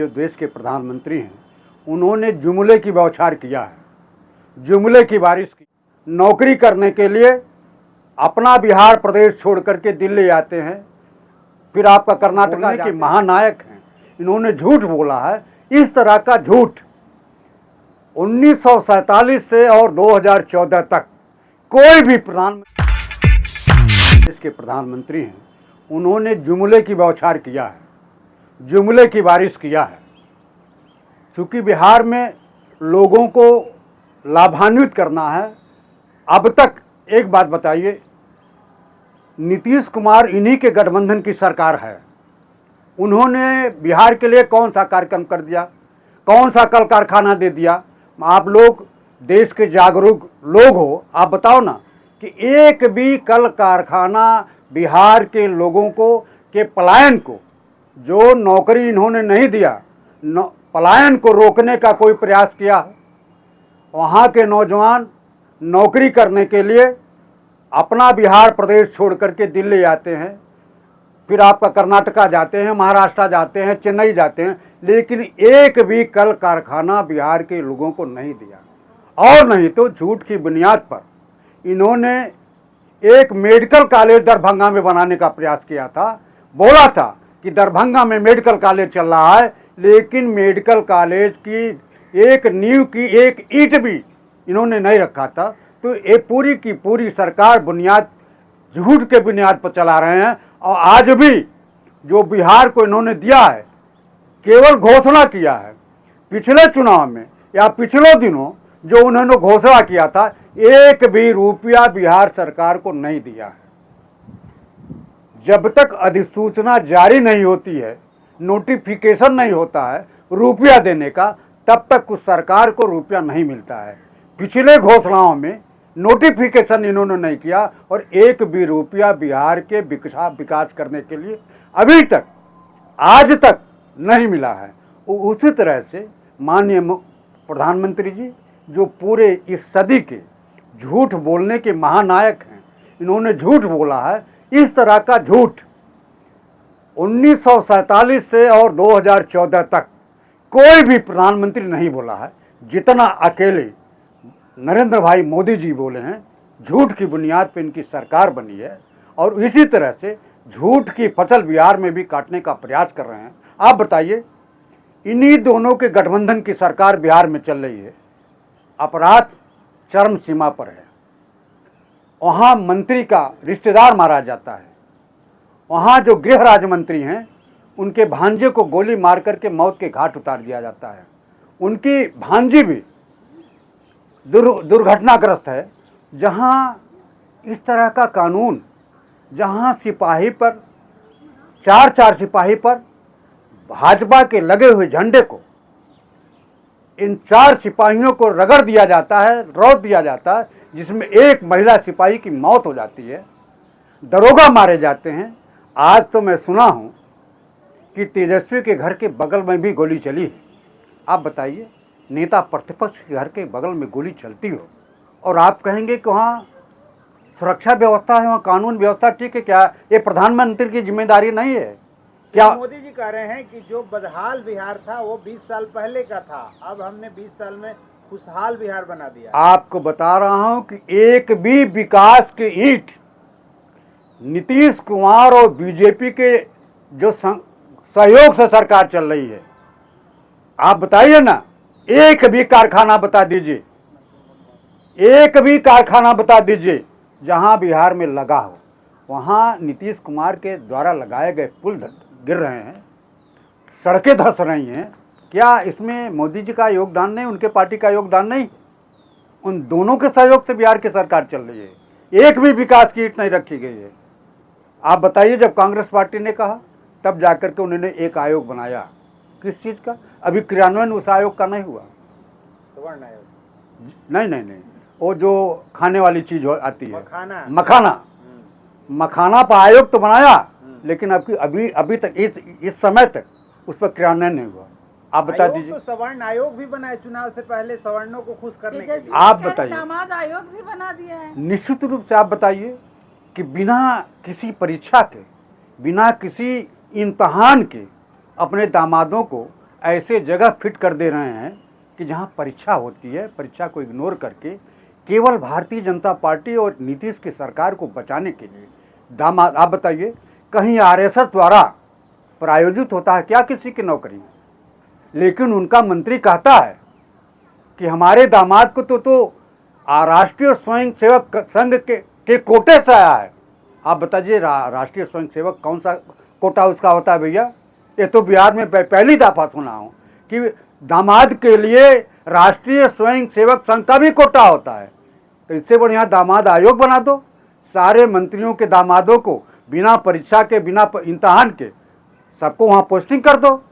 जो देश के प्रधानमंत्री हैं उन्होंने जुमले की बौछार किया है, जुमले की बारिश की। नौकरी करने के लिए अपना बिहार प्रदेश छोड़ करके दिल्ली आते हैं, फिर आपका कर्नाटका के महानायक हैं, इन्होंने झूठ बोला है। इस तरह का झूठ 1947 से और 2014 तक कोई भी देश के प्रधानमंत्री हैं उन्होंने जुमले की बौछार किया है, जुमले की बारिश किया है। चूंकि बिहार में लोगों को लाभान्वित करना है, अब तक एक बात बताइए, नीतीश कुमार इन्हीं के गठबंधन की सरकार है, उन्होंने बिहार के लिए कौन सा कार्यक्रम कर दिया, कौन सा कल कारखाना दे दिया? आप लोग देश के जागरूक लोग हो, आप बताओ ना कि एक भी कल कारखाना बिहार के लोगों को के पलायन को, जो नौकरी इन्होंने नहीं दिया, पलायन को रोकने का कोई प्रयास किया? वहाँ के नौजवान नौकरी करने के लिए अपना बिहार प्रदेश छोड़ करके दिल्ली आते हैं, फिर आपका कर्नाटका जाते हैं, महाराष्ट्र जाते हैं, चेन्नई जाते हैं, लेकिन एक भी कल कारखाना बिहार के लोगों को नहीं दिया। और नहीं तो झूठ की बुनियाद पर इन्होंने एक मेडिकल कॉलेज दरभंगा में बनाने का प्रयास किया था। बोला था कि दरभंगा में मेडिकल कॉलेज चल रहा है, लेकिन मेडिकल कॉलेज की एक नींव की एक ईंट भी इन्होंने नहीं रखा था। तो ये पूरी की पूरी सरकार बुनियाद झूठ के बुनियाद पर चला रहे हैं। और आज भी जो बिहार को इन्होंने दिया है, केवल घोषणा किया है। पिछले चुनाव में या पिछले दिनों जो उन्होंने घोषणा किया था, एक भी रुपया बिहार सरकार को नहीं दिया है। जब तक अधिसूचना जारी नहीं होती है, नोटिफिकेशन नहीं होता है रुपया देने का, तब तक उस सरकार को रुपया नहीं मिलता है। पिछले घोषणाओं में नोटिफिकेशन इन्होंने नहीं किया और एक भी रुपया बिहार के विकास करने के लिए अभी तक आज तक नहीं मिला है। उसी तरह से माननीय प्रधानमंत्री जी, जो पूरे इस सदी के झूठ बोलने के महानायक हैं, इन्होंने झूठ बोला है। इस तरह का झूठ 1947 से और 2014 तक कोई भी प्रधानमंत्री नहीं बोला है, जितना अकेले नरेंद्र भाई मोदी जी बोले हैं। झूठ की बुनियाद पर इनकी सरकार बनी है और इसी तरह से झूठ की फसल बिहार में भी काटने का प्रयास कर रहे हैं। आप बताइए, इन्हीं दोनों के गठबंधन की सरकार बिहार में चल रही है, अपराध चरम सीमा पर है। वहाँ मंत्री का रिश्तेदार मारा जाता है, वहाँ जो गृह राज्य मंत्री हैं उनके भांजे को गोली मार करके मौत के घाट उतार दिया जाता है। उनकी भांजी भी दुर्घटनाग्रस्त है। जहाँ इस तरह का कानून, जहाँ सिपाही पर चार सिपाही पर भाजपा के लगे हुए झंडे को, इन 4 सिपाहियों को रगड़ दिया जाता है, रौंद दिया जाता है, जिसमें एक महिला सिपाही की मौत हो जाती है, दरोगा मारे जाते हैं। आज तो मैं सुना हूं कि तेजस्वी के घर के बगल में भी गोली चली है। आप बताइए, नेता प्रतिपक्ष के घर के बगल में गोली चलती हो और आप कहेंगे कि वहाँ सुरक्षा व्यवस्था है, वहाँ कानून व्यवस्था ठीक है? क्या ये प्रधानमंत्री की जिम्मेदारी नहीं है क्या? मोदी जी कह रहे हैं कि जो बदहाल बिहार था वो 20 साल पहले का था, अब हमने 20 साल में खुशहाल बिहार बना दिया। आपको बता रहा हूं कि एक भी विकास की ईंट नीतीश कुमार और बीजेपी के जो सहयोग से सरकार चल रही है, आप बताइए ना, एक भी कारखाना बता दीजिए, एक भी कारखाना बता दीजिए जहां बिहार में लगा हो। वहां नीतीश कुमार के द्वारा लगाए गए पुल गिर रहे हैं, सड़कें धंस रही हैं। क्या इसमें मोदी जी का योगदान नहीं, उनके पार्टी का योगदान नहीं? उन दोनों के सहयोग से बिहार की सरकार चल रही है। एक भी विकास की ईंट नहीं रखी गई है। आप बताइए, जब कांग्रेस पार्टी ने कहा तब जाकर के उन्होंने एक आयोग बनाया। किस चीज़ का? अभी क्रियान्वयन उस आयोग का नहीं हुआ। स्वर्ण आयोग नहीं, वो जो खाने वाली चीज आती है, मखाना मखाना पर आयोग तो बनाया, लेकिन अभी तक इस समय तक उस पर क्रियान्वयन नहीं हुआ। आप बता दीजिए। तो सवर्ण आयोग भी बनाए चुनाव से पहले सवर्णों को खुश करने के लिए। आप बताइए। दामाद आयोग भी बना दिया है। निश्चित रूप से आप बताइए कि बिना किसी परीक्षा के, बिना किसी इम्तहान के अपने दामादों को ऐसे जगह फिट कर दे रहे हैं कि जहाँ परीक्षा होती है, परीक्षा को इग्नोर करके केवल भारतीय जनता पार्टी और नीतीश की सरकार को बचाने के लिए दामाद, आप बताइए, कहीं आरएसएस द्वारा प्रायोजित होता है क्या किसी की नौकरी में? लेकिन उनका मंत्री कहता है कि हमारे दामाद को तो राष्ट्रीय स्वयं सेवक संघ के कोटे से आया है। आप बताइए राष्ट्रीय स्वयं सेवक कौन सा कोटा उसका होता है भैया? ये तो बिहार में पहली दफा सुना हूँ कि दामाद के लिए राष्ट्रीय स्वयं सेवक संघ का भी कोटा होता है। तो इससे बढ़िया दामाद आयोग बना दो, सारे मंत्रियों के दामादों को बिना परीक्षा के, बिना इम्तहान के सबको वहाँ पोस्टिंग कर दो,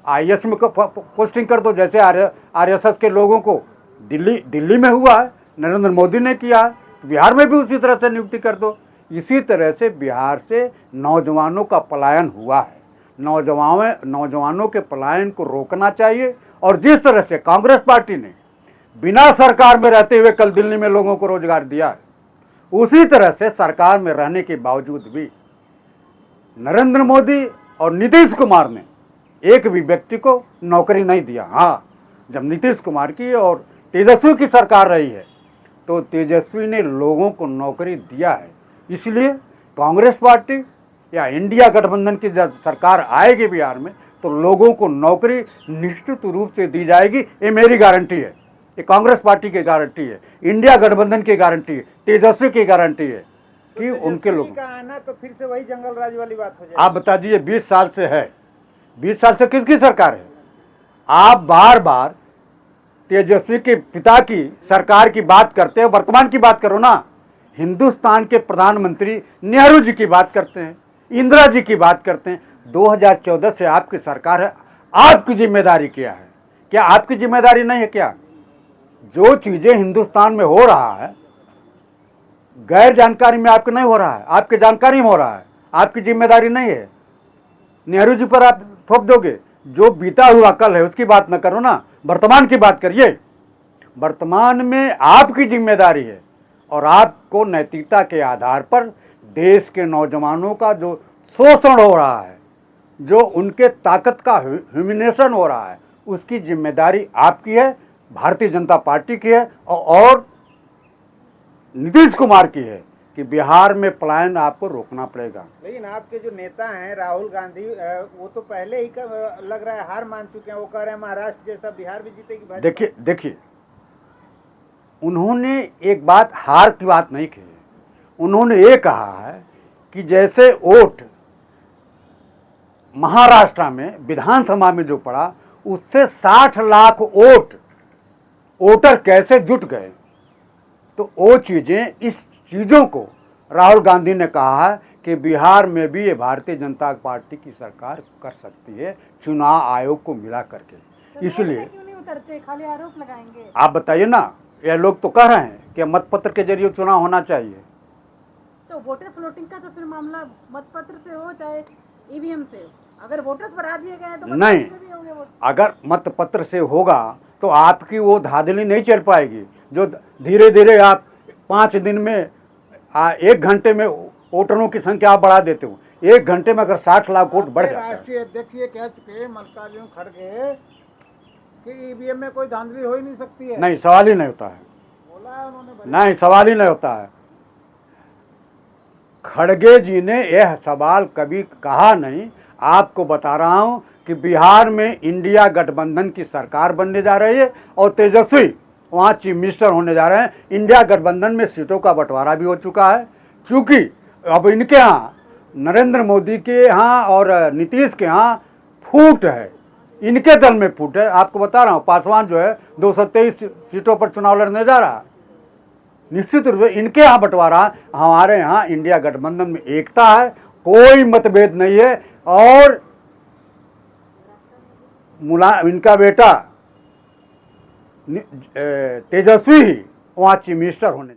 आईएएस में पोस्टिंग कर दो, जैसे आरएसएस के लोगों को दिल्ली में हुआ है, नरेंद्र मोदी ने किया है, तो बिहार में भी उसी तरह से नियुक्ति कर दो। इसी तरह से बिहार से नौजवानों का पलायन हुआ है। नौजवानों के पलायन को रोकना चाहिए। और जिस तरह से कांग्रेस पार्टी ने बिना सरकार में रहते हुए कल दिल्ली में लोगों को रोजगार दिया है, उसी तरह से सरकार में रहने के बावजूद भी नरेंद्र मोदी और नीतीश कुमार ने एक भी व्यक्ति को नौकरी नहीं दिया। हाँ, जब नीतीश कुमार की और तेजस्वी की सरकार रही है तो तेजस्वी ने लोगों को नौकरी दिया है। इसलिए कांग्रेस पार्टी या इंडिया गठबंधन की जब सरकार आएगी बिहार में तो लोगों को नौकरी निश्चित रूप से दी जाएगी। ये मेरी गारंटी है, ये कांग्रेस पार्टी की गारंटी है, इंडिया गठबंधन की गारंटी है, तेजस्वी की गारंटी है कि उनके लोग का आना तो फिर से वही जंगल राज वाली बात हो जाएगी। आप बता दीजिए 20 साल से है, 20 साल से किसकी सरकार है? आप बार बार तेजस्वी के पिता की सरकार की बात करते हैं, वर्तमान की बात करो ना। हिंदुस्तान के प्रधानमंत्री नेहरू जी की बात करते हैं, इंदिरा जी की बात करते हैं। 2014 से आपकी सरकार है, आपकी जिम्मेदारी क्या है? क्या आपकी जिम्मेदारी नहीं है क्या? जो चीजें हिंदुस्तान में हो रहा है गैर जानकारी में आपके नहीं हो रहा है, आपके जानकारी में हो रहा है, आपकी जिम्मेदारी नहीं है। नेहरू जी पर आप थोप दोगे? जो बीता हुआ कल है उसकी बात न करो ना, वर्तमान की बात करिए। वर्तमान में आपकी जिम्मेदारी है और आपको नैतिकता के आधार पर देश के नौजवानों का जो शोषण हो रहा है, जो उनके ताकत का ह्यूमिनेशन हो रहा है, उसकी जिम्मेदारी आपकी है, भारतीय जनता पार्टी की है और नीतीश कुमार की है कि बिहार में पलायन आपको रोकना पड़ेगा। लेकिन आपके जो नेता हैं राहुल गांधी, वो तो पहले ही लग रहा है हार मान चुके हैं। वो कह रहे हैं महाराष्ट्र जैसा बिहार भी जीतेगी। देखिए उन्होंने एक बात, हार की बात नहीं की, उन्होंने ये कहा है कि जैसे वोट महाराष्ट्र में विधानसभा में जो पड़ा उससे 60 लाख वोटर कैसे जुट गए। तो वो चीजें, इस चीजों को राहुल गांधी ने कहा है कि बिहार में भी ये भारतीय जनता पार्टी की सरकार कर सकती है चुनाव आयोग को मिला करके। तो इसलिए क्यों नहीं उतरते, खाली आरोप लगाएंगे? आप बताइए ना, ये लोग तो कह रहे हैं कि मतपत्र के जरिए चुनाव होना चाहिए। तो वोटर फ्लोटिंग का तो फिर मामला मतपत्र से हो चाहे ईवीएम से, अगर वोटर्स बढ़ा दिए गए तो नहीं, अगर मतपत्र से होगा तो आपकी वो धांधली नहीं चल पाएगी जो धीरे धीरे आप 5 दिन में 1 घंटे में वोटरों की संख्या आप बढ़ा देते हो। 1 घंटे में अगर 60 लाख वोट बढ़ जाता है। राष्ट्रीय अध्यक्ष ये कह चुके मल्लिकार्जुन खड़गे कि ईवीएम में कोई धांधली हो ही नहीं सकती है। नहीं, सवाल ही नहीं होता है, बोला है उन्होंने। नहीं, सवाल ही नहीं होता है। खड़गे जी ने यह सवाल कभी कहा नहीं। आपको बता रहा हूं कि बिहार में इंडिया गठबंधन की सरकार बनने जा रही है और तेजस्वी वहां चीफ मिनिस्टर होने जा रहे हैं। इंडिया गठबंधन में सीटों का बंटवारा भी हो चुका है। चूंकि अब इनके यहाँ नरेंद्र मोदी के यहाँ और नीतीश के यहाँ फूट है, इनके दल में फूट है। आपको बता रहा हूँ, पासवान जो है 223 सीटों पर चुनाव लड़ने जा रहा है। निश्चित रूप से इनके यहाँ बंटवारा, हमारे यहाँ इंडिया गठबंधन में एकता है, कोई मतभेद नहीं है। और इनका बेटा तेजस्वी ही वहाँ चीफ मिनिस्टर होने